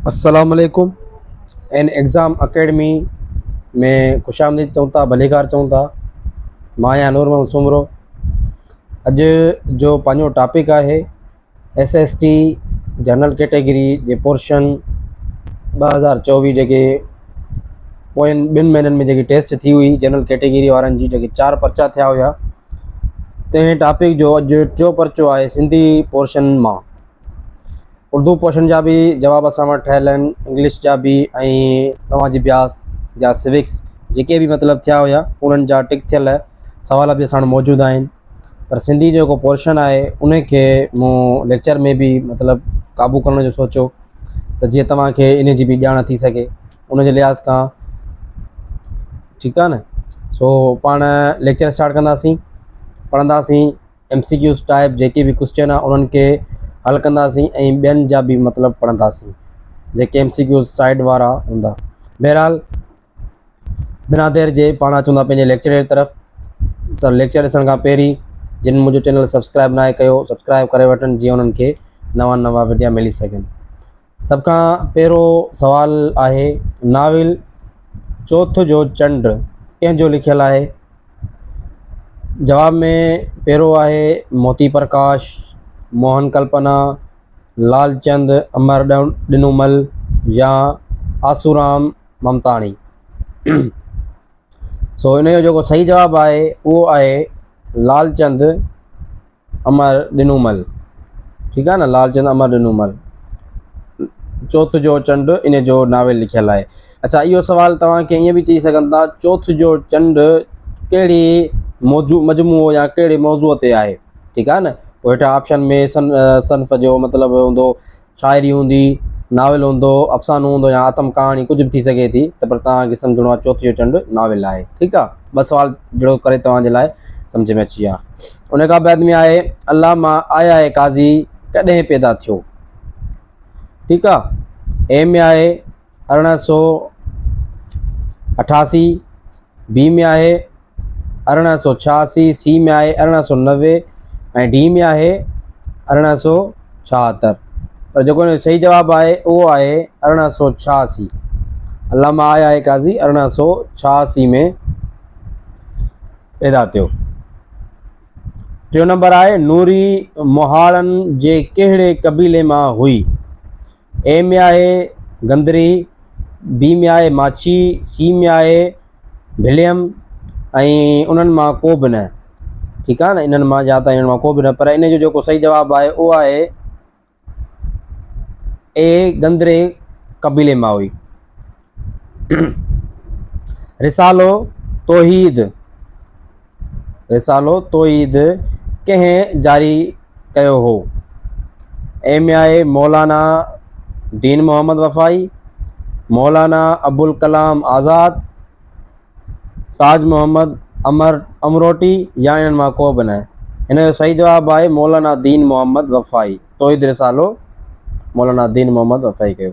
अस्सलाम वालेकुम। N exam academy में खुशामदीद चऊं था, भलीकार चऊं था। मां आहियां नूर मोहम्मद सुमरो। अॼु जो पंहिंजो टॉपिक आहे SST जनरल कैटेगरी जे पोर्शन 2024 जेके पोयनि 2 महीननि में जेकी टेस्ट थी हुई जनरल कैटेगरी वारनि जी, जेके 4 पर्चा थिया हुआ, तंहिं टॉपिक जो अॼु टियों पर्चो आहे सिंधी पोर्शन मां। उर्दू पोर्शन जा भी जवाब असां वटि ठहियल आहिनि, इंग्लिश जा भी, ऐं तव्हांजी ब्यास या सिविक्स जेके भी मतिलबु थिया हुआ उन्हनि जा टिक थियल सवाल भी असां वटि मौजूदु आहिनि। पर सिंधी जेको पोर्शन आहे उन खे मूं लेक्चर में भी मतिलबु क़ाबू करण जो सोचियो त जीअं तव्हांखे इन जी भी ॼाण थी सघे उन जे लिहाज़ खां। ठीकु आहे न। सो पाण लेक्चर स्टार्ट कंदासीं, पढ़ंदासीं, MCQs टाइप जेके भी क्वेश्चन आहे उन्हनि खे हल कंदासीं ऐं ॿियनि जा भी मतिलबु पढ़ंदासीं जेके MCQs साइड वारा हूंदा। बहरहाल बिना देर जे पाण अचूं था पंहिंजे लेक्चर जी तरफ़। सर लेक्चर ॾिसण खां पहिरीं जिन मुंहिंजो चैनल सब्सक्राइब न आहे कयो, सब्सक्राइब करे वठनि जीअं उन्हनि खे नवां वीडियो मिली सघनि। सभ खां पहिरियों सवाल आहे, नाविल चौथ जो चंड कंहिंजो लिखियलु आहे? जवाब में पहिरियों आहे मोती प्रकाश, मोहन कल्पना, लालचंद अमर डिनूमल या आसूराम ममताणी। सो इन जो जेको सही जवाब आहे उहो आहे लालचंद अमर डिनूमल। ठीकु आहे न, लालचंद अमर डिनूमल चौथ जो चंड इन जो नाविल लिखियलु आहे। अच्छा, इहो सवाल तव्हांखे ईअं भी चई सघनि था, चौथ जो चंड कहिड़ी मजमूओ या कहिड़े मौज़ूअ ते आहे? ठीकु आहे न। पोइ हेठां ऑप्शन में सनफ़ जो मतिलबु हूंदो, शाइरी हूंदी, नाविल हूंदो, अफ़सानो हूंदो या आतम कहाणी, कुझु भी थी सघे थी। त पर तव्हांखे सम्झणो आहे चौथ जो चंड नाविल आहे। ठीकु आहे। 2 सवाल जहिड़ो करे तव्हांजे लाइ सम्झ में अची विया। उन खां बाद में आहे अल्लामा आया काज़ी कॾहिं पैदा थियो? ठीकु आहे। ए में आहे 1888, बी में आहे 1886, सी में आहे 1890 ऐं डी में आहे 1876। पर जेको इन जो सही जवाब आहे उहो आहे 1886। अल्लामा आया काज़ी 1886 में पैदा थियो। 3 नंबर आहे, नूरी मोहाड़नि जे कहिड़े कबीले मां हुई? ए में आहे गंदरी, बी में आहे माछी, सी में आहे भिलियम ऐं उन्हनि मां को बि न। ठीकु आहे न, इन्हनि मां या त इन्हनि मां को बि न। पर इन जो जेको सही जवाब आहे उहो आहे ए गंदरे कबीले मां हुई। रिसालो तौहीद कंहिं जारी कयो हो? ए में आहे मौलाना दीन मोहम्मद वफ़ाई, मौलाना अबुल कलाम आज़ाद, ताज मोहम्मद अमरोटी या इन्हनि मां को बि न। हिन जो सही जवाब आहे मौलाना दीन मोहम्मद वफ़ाई। तौहीद रिसालो मौलाना दीन मोहम्मद वफ़ाई कयो।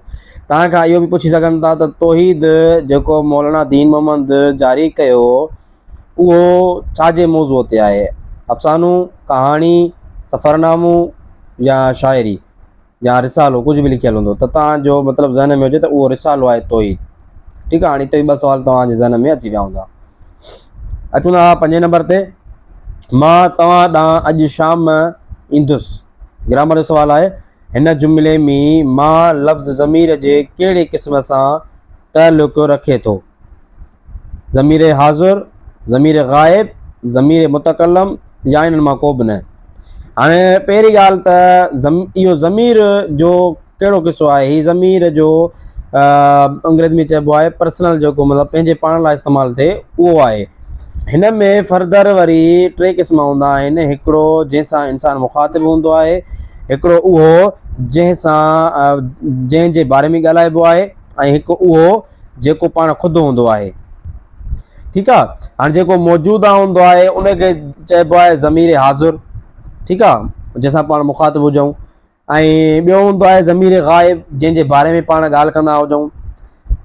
तव्हां खां इहो भी पुछी सघनि था त तौहीद जेको मौलाना दीन मोहम्मद जारी कयो उहो छाजे मौज़ूअ ते आहे? अफ़सानो, कहाणी, सफ़रनामो या शाइरी या रिसालो, कुझु भी लिखियलु हूंदो। त तव्हांजो मतिलबु ज़हन में हुजे त उहो रिसालो आहे, तौहीद। ठीकु आहे। हाणे हिते 2 सवाल तव्हांजे ज़हन में अची विया हूंदा। अचूं था 5 नंबर ते, मां तव्हां ॾांहुं अॼु शाम ईंदुसि। ग्रामर जो सवाल आहे, हिन जुमिले में मां लफ़्ज़ ज़मीर जे कहिड़े क़िस्म सां तअल्लुक़ रखे थो? ज़मीर हाज़िर, ज़मीर ग़ाइब, ज़मीर मुतकल्लम या इन्हनि मां को बि न। हाणे पहिरीं ॻाल्हि त इहो ज़मीर जो कहिड़ो क़िसो आहे? हीउ ज़मीर जो अंग्रेज़ी में चइबो आहे पर्सनल, जेको मतिलबु पंहिंजे पाण लाइ इस्तेमालु थिए उहो आहे। हिन में फ़र्दर वरी 3 क़िस्म हूंदा आहिनि। हिकिड़ो जंहिंसां इंसान मुखातिब हूंदो आहे, हिकिड़ो उहो जंहिंजे बारे में ॻाल्हाइबो आहे, ऐं हिकु उहो जेको पाण ख़ुदि हूंदो आहे। ठीकु आहे। हाणे जेको मौजूदा हूंदो आहे उनखे चइबो आहे ज़मीर हाज़िर। ठीकु आहे, जंहिंसां पाण मुखातिब हुजूं। ऐं ॿियो हूंदो आहे ज़मीर ग़ाइब, जंहिंजे बारे में पाण ॻाल्हि कंदा हुजूं।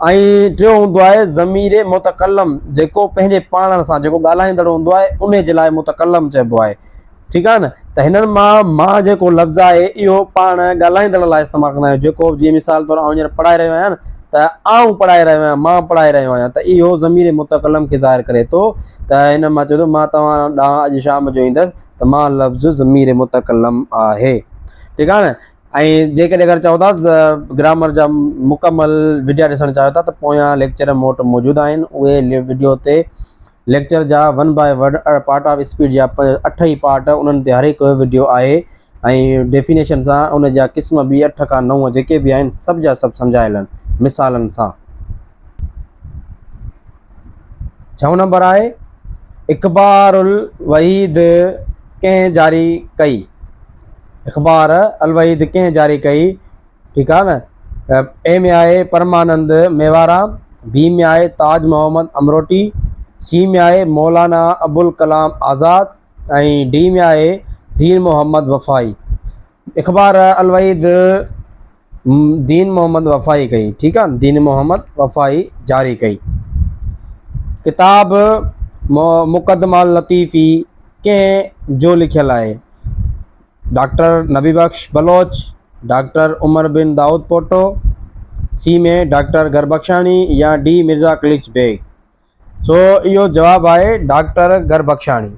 ऐं टियों हूंदो आहे ज़मीर मुतकल्लम, जेको पंहिंजे पाण सां जेको ॻाल्हाईंदड़ हूंदो आहे उन जे लाइ मुतकल्लम चइबो आहे। ठीक है न। तो हिननि मां जेको लफ़्ज़ आहे इहो पाण ॻाल्हाईंदड़ लाइ इस्तेमालु कंदा आहियूं। जेको जीअं मिसाल तौरु आउं हींअर पढ़ाए रहियो आहियां न, त आउं पढ़ाए रहियो आहियां, मां पढ़ाए रहियो आहियां, त इहो ज़मीर मुतकलम खे ज़ाहिर करे थो। त हिन मां चए थो मां तव्हां ॾांहुं अॼु शाम जो ईंदुसि, त मां लफ़्ज़ ज़मीर मुतकलम आहे। ठीकु आहे न। ऐं जेकॾहिं अगरि चओ था ग्रामर जा मुकमल वीडियो ॾिसणु चाहियो था, त पोयां लेक्चर मूं वटि मौजूदु आहिनि। उहे वीडियो ते लेक्चर जा 1 बाय 1 पार्ट ऑफ स्पीड जा 8 ई पार्ट, उन्हनि ते हर हिकु वीडियो आहे ऐं डेफिनेशन सां उन जा क़िस्म बि 8 खां 9 जेके बि आहिनि सभु जा सभु सम्झायल आहिनि मिसालनि सां। 6 नंबर आहे इख़बारुल वहीद कंहिं जारी कई। इख़बार अल वहीद कंहिं जारी कई। ठीकु आहे न। ए में आहे परमानंद मेवारा, बी में आहे ताज मोहम्मद अमरोटी, सी में आहे मौलाना अबुल कलाम आज़ाद ऐं डी में आहे दीन मोहम्मद वफ़ाई। इख़बार अल वहीद दीन मोहम्मद वफ़ाई कई। ठीकु आहे, दीन मोहम्मद वफ़ाई जारी कई। किताब मुक़दमा लतीफ़ी कंहिं जो लिखियलु आहे। डॉक्टर नबी बख्श बलोच, डॉक्टर उमर बिन दाऊद पोटो, सी में डॉक्टर गरबख्शानी या डी मिर्ज़ा कलीच बेग। सो इहो जवाबु आहे डॉक्टर गरबख्शानी।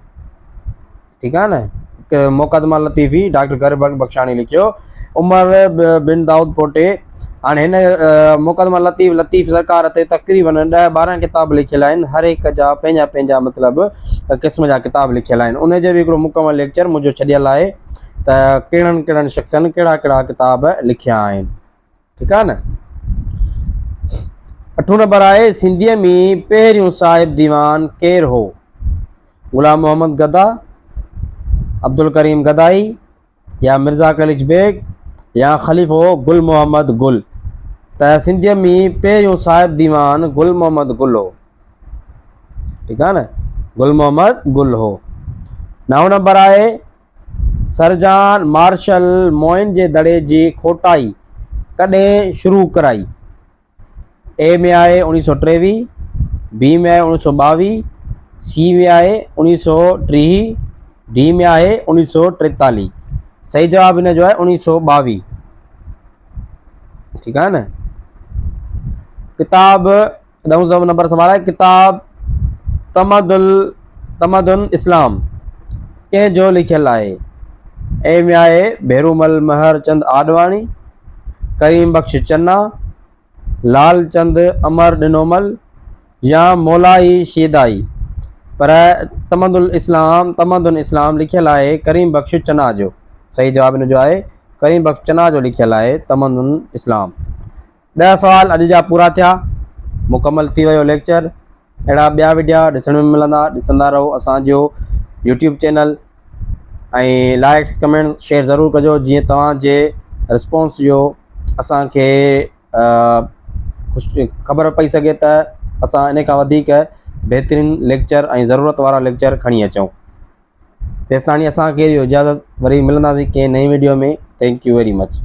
ठीकु आहे न। मुक़दमा लतीफ़ी डॉक्टर गरबख्शानी लिखियो। उमर बिन दाऊद पोटे हाणे हिन मुक़दमा लतीफ़ सरकार ते तक़रीबन 10-12 किताब लिखियल आहिनि। हर हिक जा पंहिंजा पंहिंजा मतिलबु क़िस्म जा किताब लिखियल आहिनि। उन जो बि हिकिड़ो मुकमल लेक्चर मुंहिंजो छॾियल आहे त कहिड़नि कहिड़नि शख़्सनि कहिड़ा कहिड़ा किताब लिखिया आहिनि। ठीकु आहे न। 8 नंबर आहे सिंधीअ में पहिरियों साहिब दीवान केरु हो। ग़ुलाम मोहम्मद गदा, अब्दुल करीम गदाई या मिर्ज़ा कलीच बेग या ख़लीफ़ो गुल मोहम्मद गुल। त सिंधीअ में पहिरियों साहिब दीवान गुल मोहम्मद गुल हो। ठीकु आहे न, गुल मोहम्मद गुल हो। 9 नंबर आहे सरजान मार्शल मोइन जे दड़े जी खोटाई कॾहिं शुरू कराई। ए में आहे 1923, बी में आहे 1922, सी में आहे 1930, डी में आहे 1943। सही जवाब हिन जो आहे 1922। ठीकु आहे न। किताब 9 नंबर सवाल आहे किताब तमदुन इस्लाम कंहिं जो लिखियलु आहे। ए में आहे भेरूमल महर चंद आडवाणी, करीम बख्श चन्ना, लाल चंद अमर डिनोमल या मौलाई शेदाई। पर तमदुन इस्लाम लिखियलु आहे करीम बख्श चन्ना जो। सही जवाब हिन जो आहे करीम बख्श चन्ना जो लिखियलु आहे तमदुन इस्लाम। 10 सवाल अॼु जा पूरा थिया, मुकमल थी वियो लेक्चर। अहिड़ा ॿिया वीडियो ॾिसण में मिलंदा, ॾिसंदा रहो असांजो यूट्यूब चैनल ऐं लाइक्स कमेंट्स शेयर ज़रूरु कजो, जीअं तव्हांजे रिस्पॉन्स जो असांखे ख़बर पई सघे त असां इन खां वधीक बहितरीनु लेक्चर ऐं ज़रूरत वारा लेक्चर खणी अचूं। तेसिताणी असांखे इहो इजाज़त, वरी मिलंदासीं कंहिं नई वीडियो में। Thank U very much.